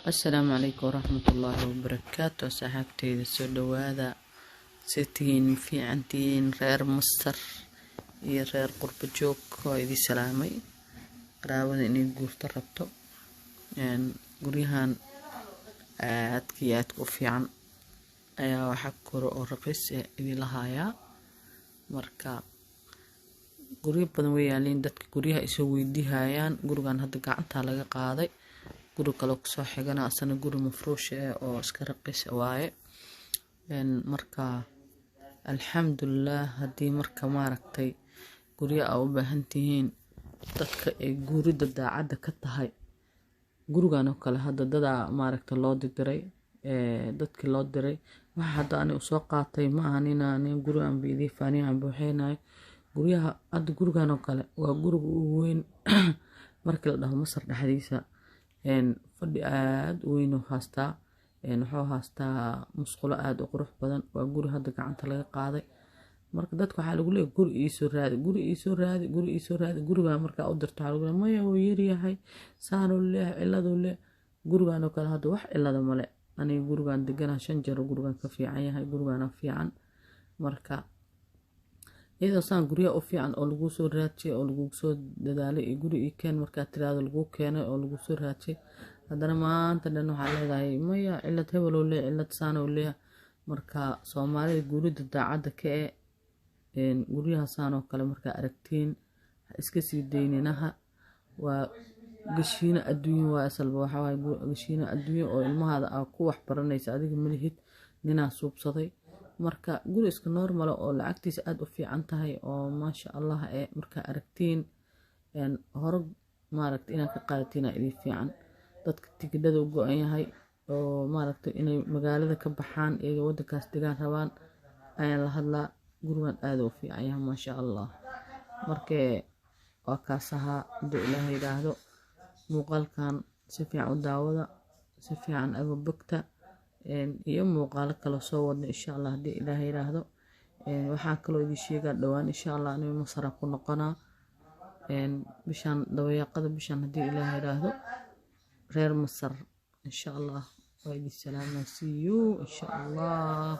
السلام عليكم ورحمة الله وبركاته. صاحبتي soo dhawaada sitiin fiicantiin reer Masar iyo reer qurba joog oo idin salaamay qaraabada inay guurto rabto guryahan aad ku fiican ayaa waxa koro oo raqiis idin lahaaya marka guryo badan way yaaleen dadka guryaha isoo weydiihayaan gurigan hadda gacanta laga qaaday guri kale ku soo xigana asana guri mafruush oo iska raqiis waaye marka alxamdulillah hadii marka maaragtay guryo ay u baahan tihiin dadka ay guurida daacada ka tahay gurigan oo kale hadda dada maaragtay loo diray dadkii loo diray waxa hadda aan soo qaatay ma ahan inaan guri aan biidii faaniyaan buuxeenay guryaha hadda gurigan oo kale waa guriga ugu weyn markii la dhaho Masar dhaxdiisa fadhi aad u weyn oo haastaa wuxuu haastaa musqulo aad u qurux badan waa guri hadda gacanta laga qaaday marka dadku waxa lagu leeyahay guri ii soo raadi guriga marka u dirto waxa lagu leeyahay maya oo yar yahay saaro leeyahay cilado le gurigan oo kale hadda wax cilada male aniga gurigan deganaa 5 jeer gurigan ka fiican yahay gurigan fiican marka iyadoo saan guriga u fiican oo lagu soo raadiyay oo lagu soo dadaalay guri ii keen marka tiraado lagu keenay oo lagu soo raadiyay haddana maanta dhan waxa leedahay maya cilad hebel oo leeyahay cilad saan oo leeyahay marka Soomaalida gurida daacada ka guryaha saan oo kale marka aragtiin iska sii deyninaha waa gashiina adduunyo waa asalba waxa way gashiina adduunyo oo ilmahaada ku wax baranaysa adiga malihid ninaa suubsaday marka guri iska normal oo lacagtiisa aad u fiican tahay oo ma sha Allah marka aragtiin hore maaragtay inaan ka qaadatina idin fiican dadka tigidhada u go'an yahay oo maaragtay inay magaalada ka baxaan ee wadankaas degaan rabaan ayaan la hadlaa gurigan aad u fiican yahay ma sha Allah marka waa kaasaha inta Ilaahay yiraahdo muuqaalkan si fiican u daawada si fiican aga bogta iyo muuqaal kale soo wadna insha Allah hadii Ilaahay yiraahdo waxa kale oo idin sheega dhawaan insha Allah inuu Masar ku noqonaa bishan dabayaqada bishan hadii Ilaahay yiraahdo reer Masar insha Allah waa idin salaamay see you insha Allah.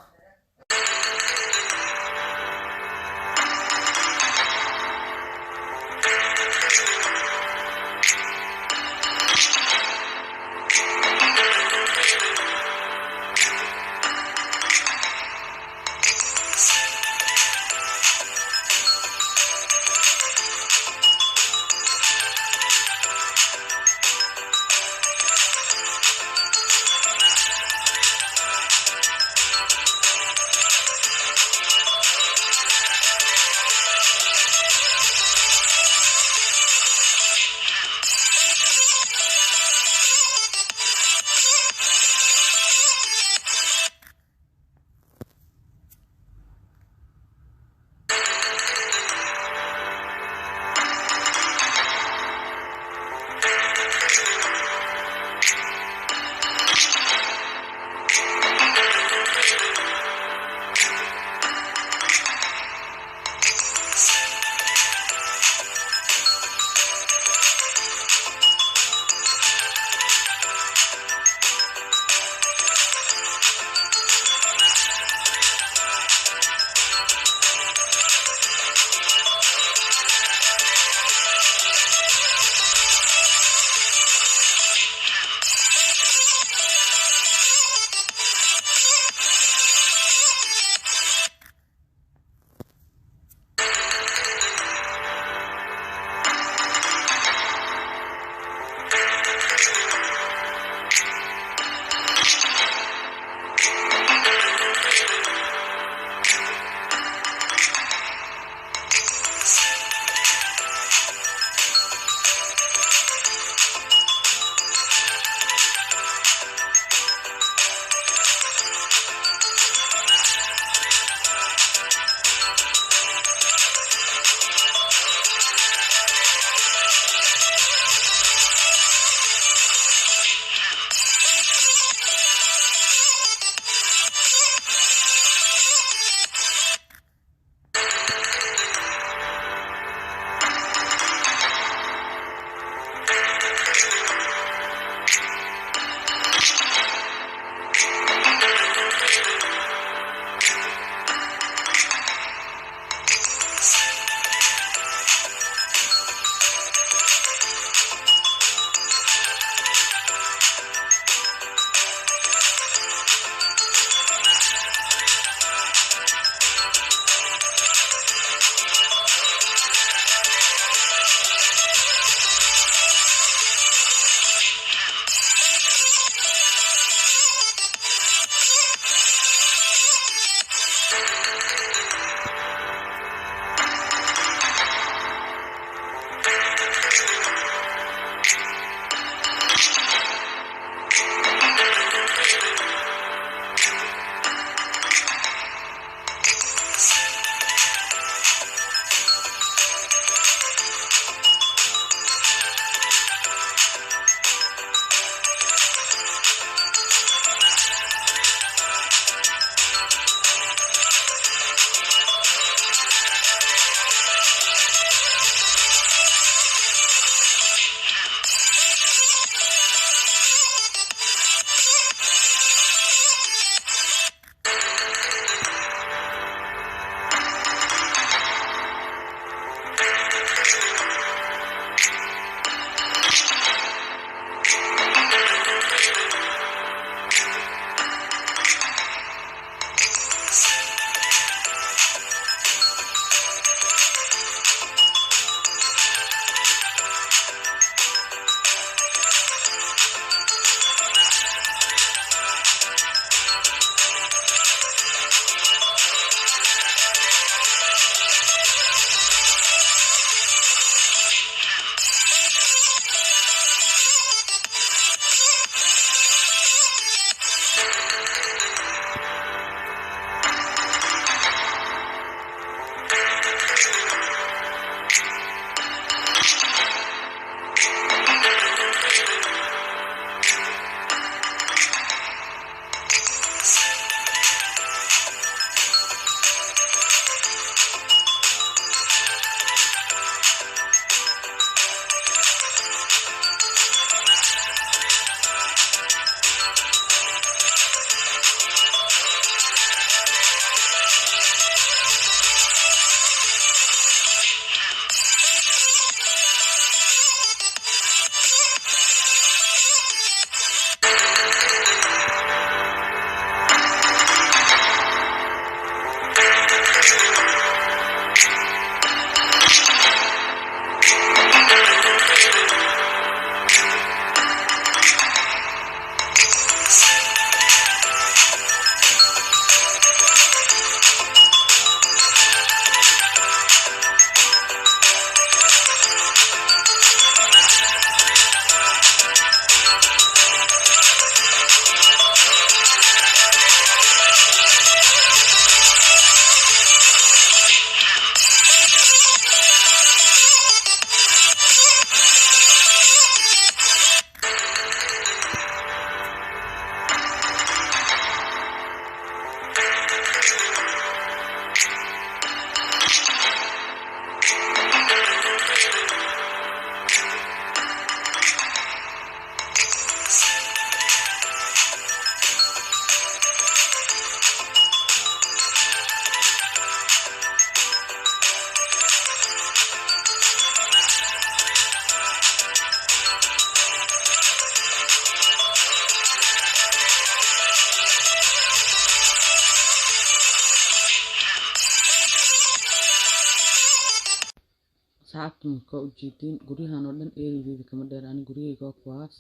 asxaabta markaa u jeedin guryahan oo dhan eerideeda kama dheer ani gurigayga waa kuwaas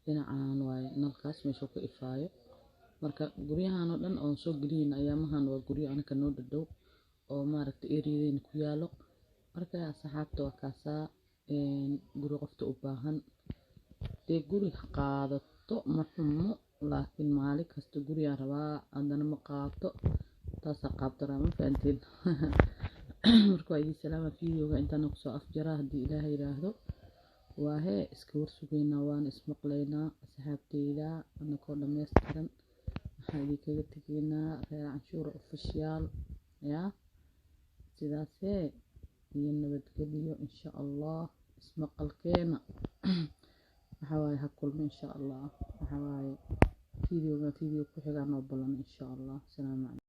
dhinacaan waaye nalkaas meesha ka ifaayo marka guryahan oo dhan oo soo geliyin ayaamahan waa guryo anaka noo dhadhow oo maaragtay eeriyadeena ku yaalo marka asxaabta waa kaasaa guri qofta u baahan dee guri qaadato ma xumo laakiin maalin kasta guriga rabaa haddana ma qaato taasaa qaabdaraa ma fahanteen marka waa idin salaama fiidiyowga intaan kusoo afjaraa haddii ilaahay yiraahdo waa hee iska warsugaynaa waan ismaqlaynaa asxaabteyda anakoo dhammaystiran waxaa idinkaga tegaynaa reer canshuur official yaa sidaasee iyo nabadgelyo insha allah ismaqalkeena waxaa waaye ha kulmo insha allah waxaa waaye fiidiyowga fiidiyow ku xigaa noo ballan insha allah. Salaamu calaykum.